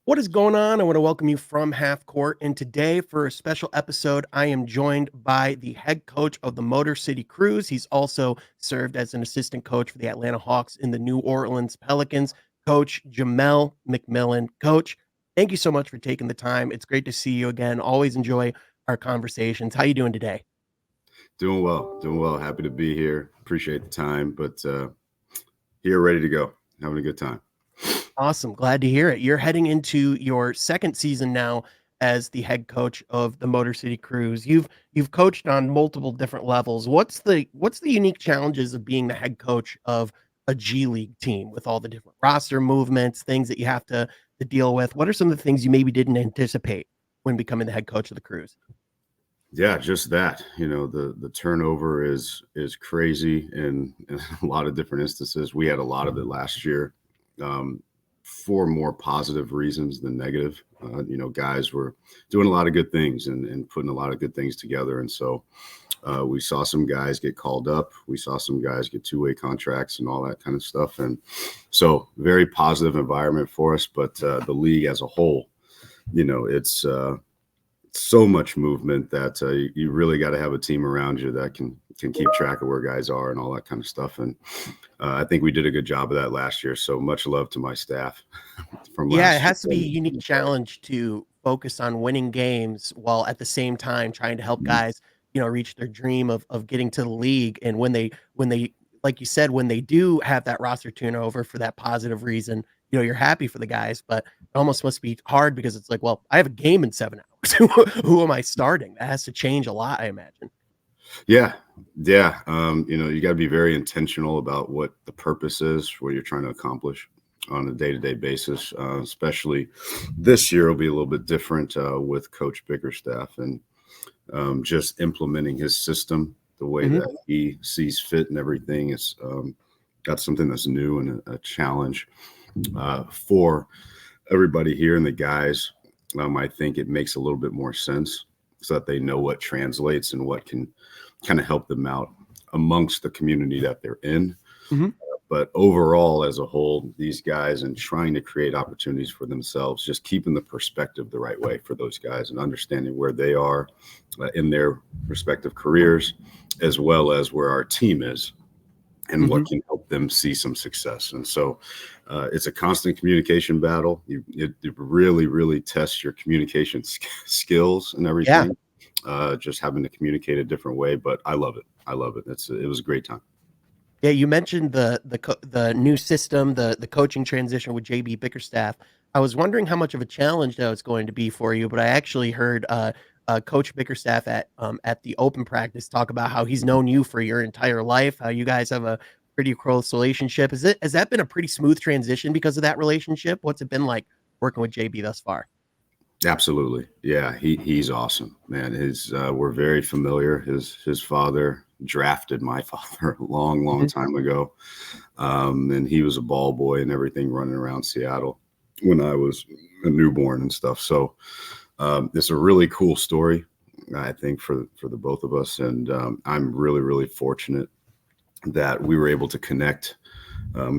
What is going on? I want to welcome you from half court. And today, for a special episode, I am joined by the head coach of the Motor City Cruise. He's also served as an assistant coach for the Atlanta Hawks in the New Orleans Pelicans. Coach Jamelle McMillan. Coach, thank you so much for taking the time. It's great to see you again. Always enjoy our conversations. How you doing today? Doing well, doing well. Happy to be here. Appreciate the time, but here, ready to go. Having a good time. Awesome. Glad to hear it. You're heading into your second season now as the head coach of the Motor City Cruise. You've coached on multiple different levels. What's the unique challenges of being the head coach of a G League team with all the different roster movements, things that you have to deal with? What are some of the things you maybe didn't anticipate when becoming the head coach of the Cruise? Yeah, just that. The turnover is crazy in a lot of different instances. We had a lot of it last year. For more positive reasons than negative. Guys were doing a lot of good things and putting a lot of good things together. And so we saw some guys get called up. We saw some guys get two-way contracts and all that kind of stuff. And so very positive environment for us. But the league as a whole, it's so much movement that you really got to have a team around you that can keep track of where guys are and all that kind of stuff. And I think we did a good job of that last year. So much love to my staff from Yeah, it last has to be a year. unique challenge to focus on winning games while at the same time trying to help guys, reach their dream of getting to the league. And when they like you said, when they do have that roster turnover for that positive reason, you're happy for the guys, but it almost must be hard because it's like, well, I have a game in 7 hours. Who am I starting? That has to change a lot, I imagine. Yeah. Yeah. You got to be very intentional about what the purpose is, what you're trying to accomplish on a day-to-day basis. Especially this year will be a little bit different with Coach Bickerstaff and just implementing his system the way Mhm. that he sees fit and everything. It's got something that's new and a challenge for everybody here and the guys. I think it makes a little bit more sense so that they know what translates and what can kind of help them out amongst the community that they're in. Mhm. But overall, as a whole, these guys and trying to create opportunities for themselves, just keeping the perspective the right way for those guys and understanding where they are in their respective careers, as well as where our team is and what Mhm. can help them see some success. And so it's a constant communication battle. It really, really tests your communication skills and Yeah. everything. Just having to communicate a different way, but I love it. I love it. It was a great time. Yeah, you mentioned the new system, the coaching transition with JB Bickerstaff. I was wondering how much of a challenge that was going to be for you, but I actually heard Coach Bickerstaff at the open practice talk about how he's known you for your entire life, how you guys have a pretty close relationship. Has that been a pretty smooth transition because of that relationship? What's it been like working with JB thus far? Absolutely. Yeah, he's awesome, man. We're very familiar. His father drafted my father a long, long Mhm. time ago. And he was a ball boy and everything running around Seattle when I was a newborn and stuff. So it's a really cool story, I think, for the both of us. And I'm really, really fortunate that we were able to connect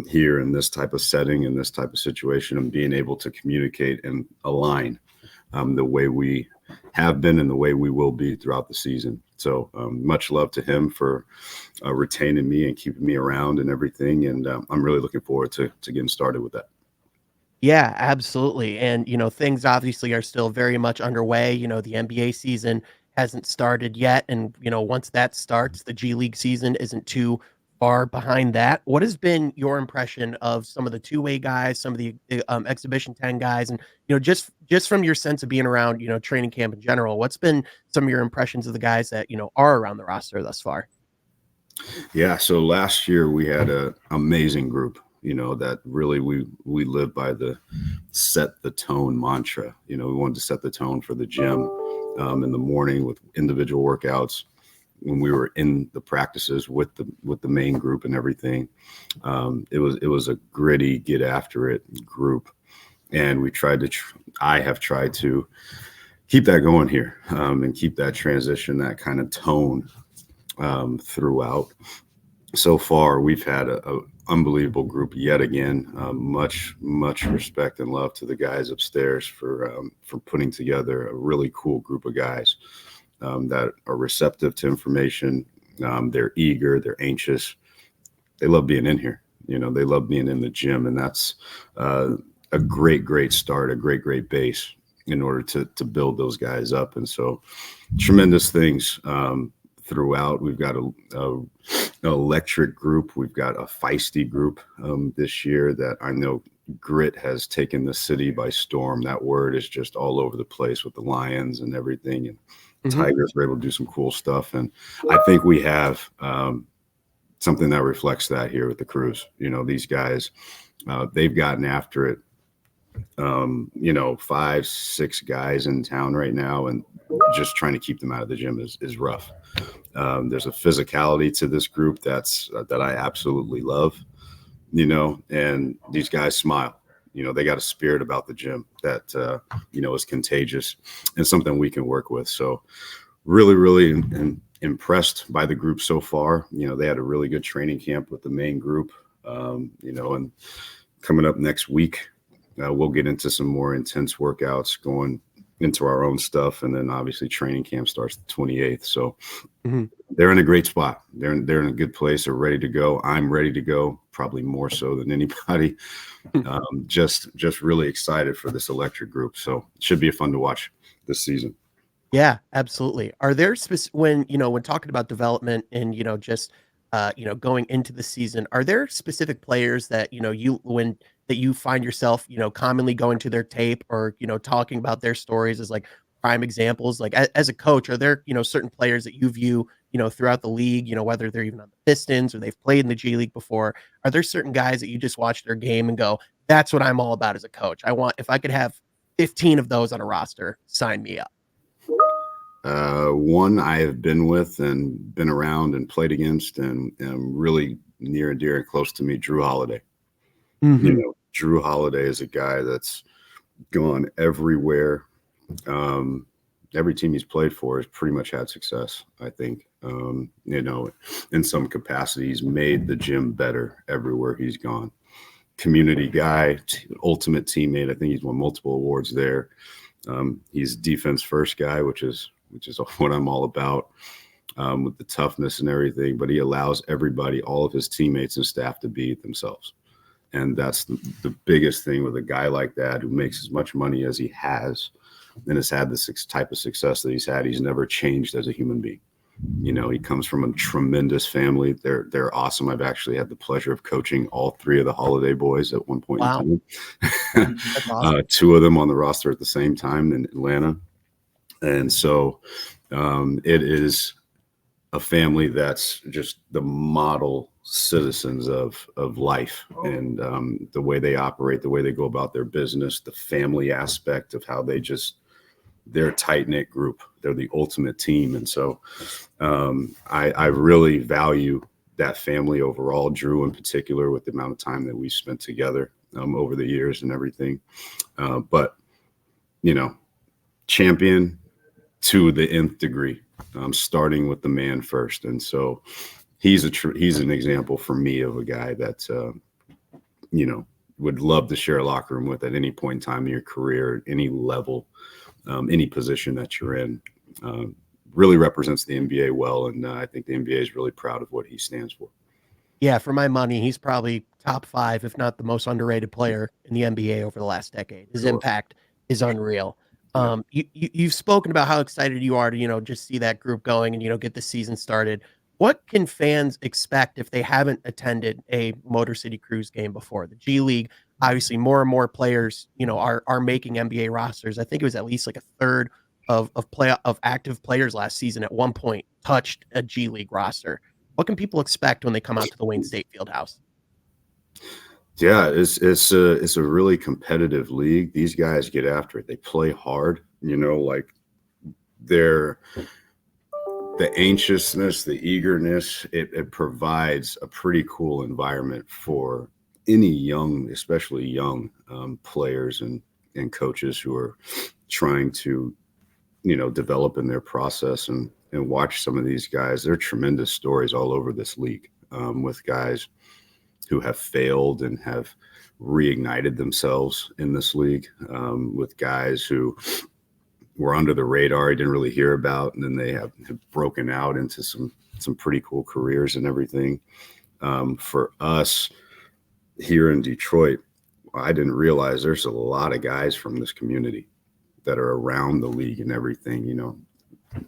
here in this type of setting, in this type of situation, and being able to communicate and align the way we have been and the way we will be throughout the season. So much love to him for retaining me and keeping me around and everything. And I'm really looking forward to getting started with that. Yeah, absolutely. And, things obviously are still very much underway. The NBA season hasn't started yet. And, once that starts, the G League season isn't too far behind that. What has been your impression of some of the two-way guys, some of the exhibition 10 guys, and, just from your sense of being around, training camp in general, what's been some of your impressions of the guys that, are around the roster thus far? Yeah. So last year we had an amazing group. That really we live by the set the tone mantra. We wanted to set the tone for the gym in the morning with individual workouts when we were in the practices with the main group and everything. It was a gritty, get after it group, and we tried to. I have tried to keep that going here and keep that transition, that kind of tone throughout. So far, we've had a unbelievable group yet again. Much respect and love to the guys upstairs for putting together a really cool group of guys that are receptive to information. They're eager, they're anxious, they love being in here. They love being in the gym, and that's a great start, a great base in order to build those guys up. And so, tremendous things throughout. We've got an electric group. We've got a feisty group this year that I know grit has taken the city by storm. That word is just all over the place with the Lions and everything. And Tigers were able to do some cool stuff. And I think we have something that reflects that here with the Crews. These guys, they've gotten after it. 5, 6 guys in town right now, and just trying to keep them out of the gym is rough. There's a physicality to this group that I absolutely love, and these guys smile. They got a spirit about the gym that, is contagious and something we can work with. So really impressed by the group so far. They had a really good training camp with the main group, and coming up next week, we'll get into some more intense workouts, going into our own stuff. And then obviously training camp starts the 28th. So they're in a great spot. They're in a good place. They're ready to go. I'm ready to go, probably more so than anybody. Just really excited for this electric group. So it should be fun to watch this season. Yeah, absolutely. Are there when talking about development and, just, going into the season, are there specific players that, that you find yourself, commonly going to their tape or, talking about their stories as like prime examples? Like as a coach, are there, certain players that you view, throughout the league, whether they're even on the Pistons or they've played in the G League before? Are there certain guys that you just watch their game and go, that's what I'm all about as a coach? If I could have 15 of those on a roster, sign me up. One I have been with and been around and played against and really near and dear and close to me, Drew Holiday. Drew Holiday is a guy that's gone everywhere. Every team he's played for has pretty much had success, I think. In some capacity, he's made the gym better everywhere he's gone. Community guy, ultimate teammate. I think he's won multiple awards there. He's defense first guy, which is what I'm all about, with the toughness and everything. But he allows everybody, all of his teammates and staff, to be themselves. And that's the biggest thing with a guy like that who makes as much money as he has and has had the type of success that he's had. He's never changed as a human being. He comes from a tremendous family. They're awesome. I've actually had the pleasure of coaching all 3 of the Holiday boys at one point in time. That's awesome. 2 of them on the roster at the same time in Atlanta. And so it is a family that's just the model citizens of life, and the way they operate, the way they go about their business, the family aspect of how they're a tight-knit group. They're the ultimate team. And so I really value that family overall, Drew in particular, with the amount of time that we spent together over the years and everything. But, champion to the nth degree, starting with the man first. And so he's an example for me of a guy that, would love to share a locker room with at any point in time in your career, any level, any position that you're in. Really represents the NBA well, and I think the NBA is really proud of what he stands for. Yeah, for my money, he's probably top 5, if not the most underrated player in the NBA over the last decade. His impact is unreal. You've spoken about how excited you are to, just see that group going and, get the season started. What can fans expect if they haven't attended a Motor City Cruise game before? The G League, obviously more and more players, are making NBA rosters. I think it was at least like a third of active players last season at one point touched a G League roster. What can people expect when they come out to the Wayne State Fieldhouse? Yeah, it's a really competitive league. These guys get after it. They play hard, like the anxiousness, the eagerness, it provides a pretty cool environment for any young, especially young players and coaches who are trying to, develop in their process and watch some of these guys. There are tremendous stories all over this league with guys who have failed and have reignited themselves in this league, with guys who were under the radar, I didn't really hear about, and then they have broken out into some pretty cool careers and everything. For us here in Detroit, I didn't realize there's a lot of guys from this community that are around the league and everything.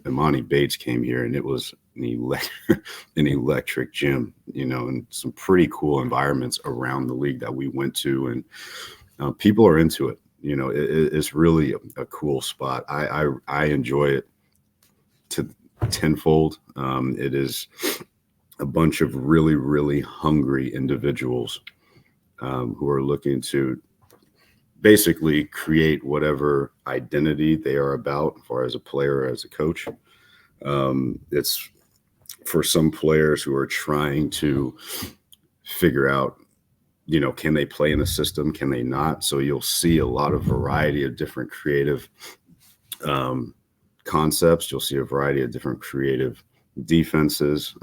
Imani Bates came here, and it was an electric gym, and some pretty cool environments around the league that we went to, and people are into it. It's really a cool spot. I enjoy it to tenfold. It is a bunch of really, really hungry individuals who are looking to basically create whatever identity they are about, as far as a player or as a coach. It's for some players who are trying to figure out, can they play in the system? Can they not? So you'll see a lot of variety of different creative concepts. You'll see a variety of different creative defenses.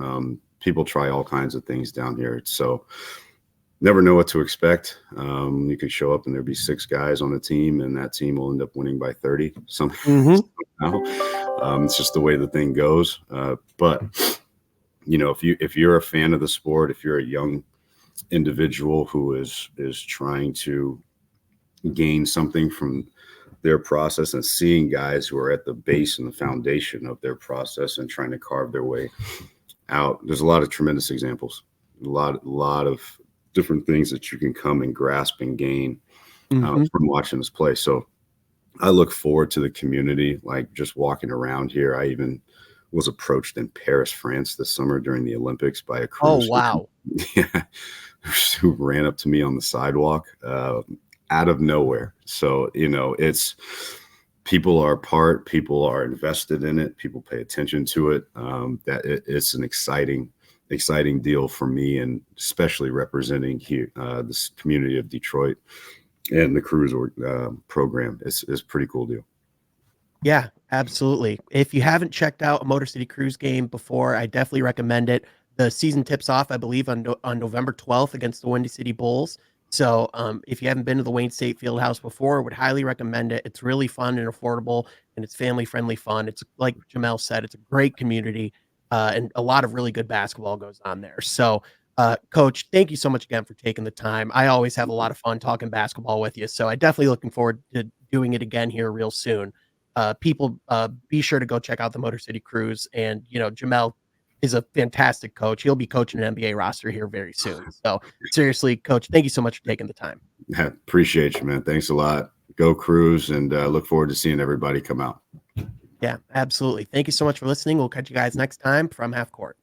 People try all kinds of things down here. So never know what to expect. You could show up and there'd be 6 guys on a team, and that team will end up winning by 30 somehow. It's just the way the thing goes. But if you're a fan of the sport, if you're a young individual who is trying to gain something from their process, and seeing guys who are at the base and the foundation of their process and trying to carve their way out, there's a lot of tremendous examples, a lot of different things that you can come and grasp and gain from watching this play. So I look forward to the community, like just walking around here. I even was approached in Paris, France this summer during the Olympics by a cruise. Oh, wow. Who ran up to me on the sidewalk out of nowhere. So, it's people are invested in it. People pay attention to it. It's an exciting deal for me, and especially representing here, this community of Detroit and the cruise program. It's a pretty cool deal. Yeah, absolutely. If you haven't checked out a Motor City Cruise game before, I definitely recommend it. The season tips off, I believe, on November 12th against the Windy City Bulls. So if you haven't been to the Wayne State Fieldhouse before, would highly recommend it. It's really fun and affordable, and it's family-friendly fun. It's like Jamelle said, it's a great community, and a lot of really good basketball goes on there. So, Coach, thank you so much again for taking the time. I always have a lot of fun talking basketball with you, so I definitely looking forward to doing it again here real soon. People, be sure to go check out the Motor City Cruise, and Jamelle is a fantastic coach. He'll be coaching an NBA roster here very soon. So seriously, Coach, thank you so much for taking the time. Appreciate you, man. Thanks a lot. Go Cruise, and look forward to seeing everybody come out. Yeah, absolutely. Thank you so much for listening. We'll catch you guys next time from Half Court.